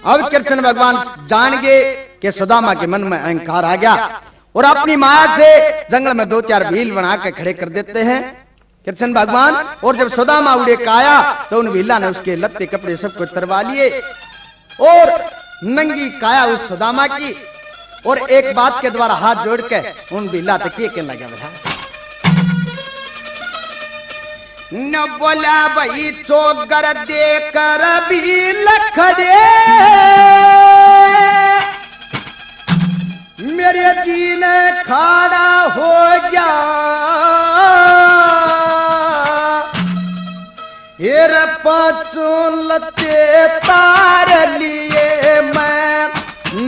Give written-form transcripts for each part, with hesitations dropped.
अब कृष्ण भगवान जान गए कि सुदामा के मन में अहंकार आ गया और अपनी माया से जंगल में 2-4 भील बना के खड़े कर देते हैं कृष्ण भगवान। और जब सुदामा उड़े काया तो उन भीला ने उसके लत्ते कपड़े सबको तरवा लिए और नंगी काया उस सुदामा की और एक बात के द्वारा हाथ जोड़ के उन भीला तक के लगा रहा न बोला भाई चोगर देकर भी लखड़े मेरे जी ने खाड़ा हो गया हेर पांचों लते तार लिए मैं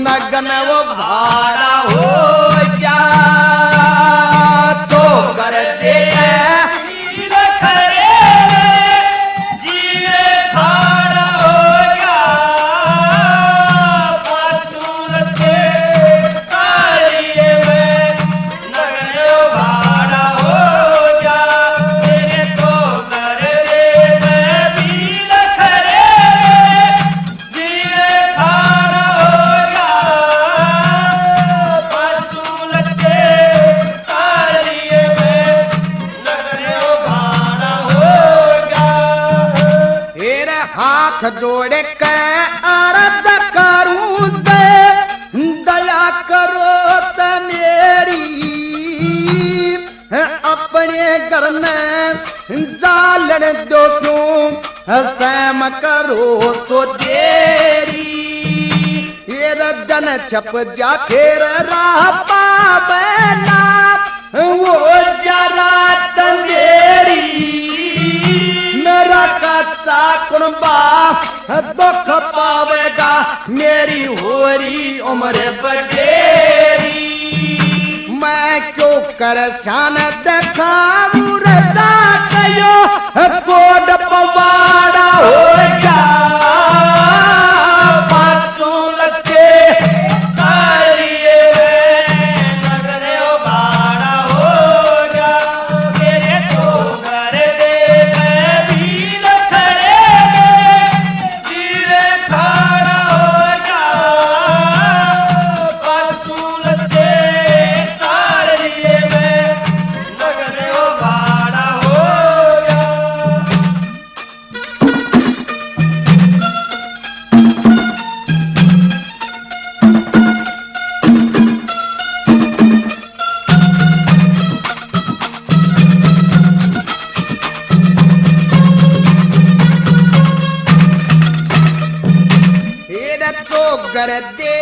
नगन वो भाड़ा हो गया तो कर दे जोड़ के अर्ज करूं दया करो त मेरी अपने घर में जालन दो क्यों सैम करो तो देरी ये जन छप जा फिर राह पावे ना वो जरा तंदेरी मेरा कच्चा कुनबा दुख पावेगा मेरी होरी उम्र बडेरी मैं क्यों करसान देखा मुर्दा कयो कोड पवाड़ा हो जा पांचों लगे कर दे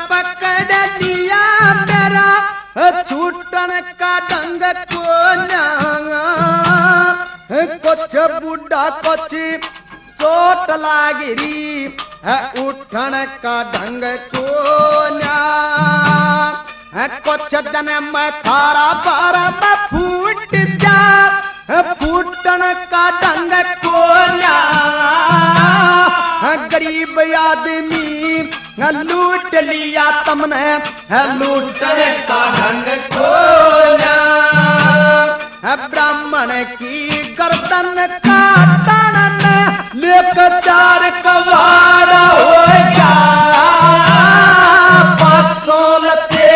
पकड़ लिया मेरा छूटन का ढंग को ना कुछ बुढ़ा कुछ चोट लागिरी उठन का ढंग को ना कुछ दिन में थारा बार में फूट जा फूटन का ढंग को ना गरीब आदमी लूट लिया तुमने लूटने का ढंग खोना ब्राह्मण की गर्दन काटन लेक 4 कवाड़ा हो गया 500 लते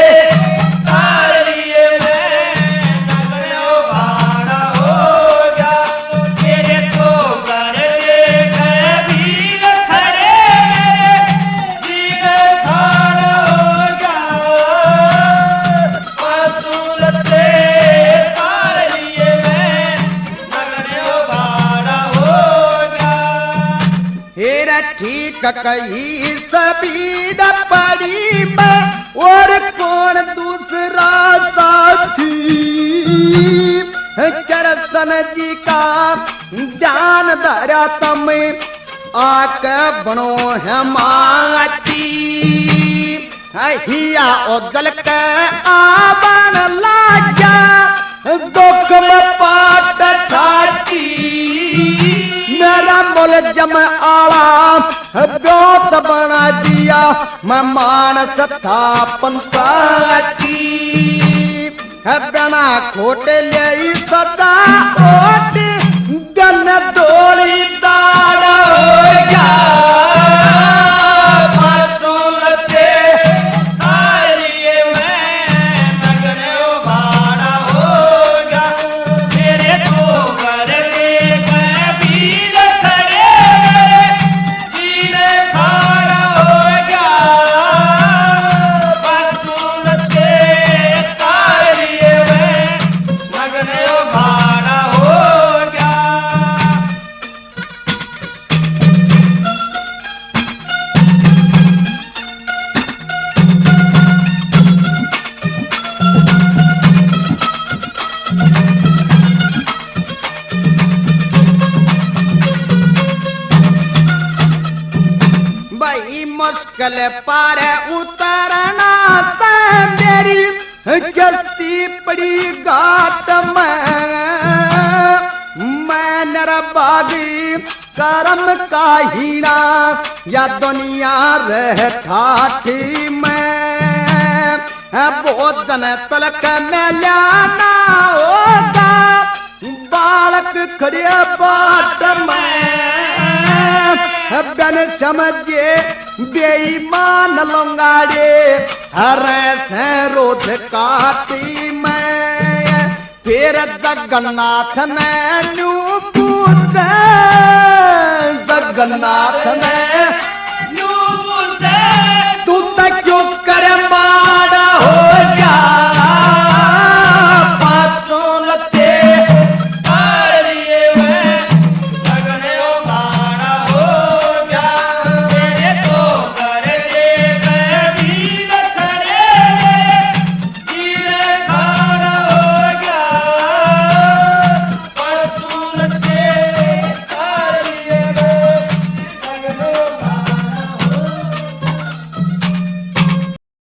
ठीक कही सभी पड़ी में और कौन दूसरा साथी कृष्ण जी का ध्यान धरा तम आके बनो है माती हिया उजल के आवन लाजा दुख में पाट छाती मेरा मुल जम आला ब्योत बना दिया मैं मानस था पंचायती बिना खोटे ले सदा ओट गन दौड़ी दाड़ हो गया मुश्किल पार उतरना था मेरी गलती पड़ी घाट में मैं नरबागी कर्म का हीरा या दुनिया रह ठाठी में भोजन तलक में लाना होगा बालक खड़े बाट में बन समझे बेईमान लंगाड़े हर से रोध काटी में फिर जगन्नाथ ने जगन्नाथ ने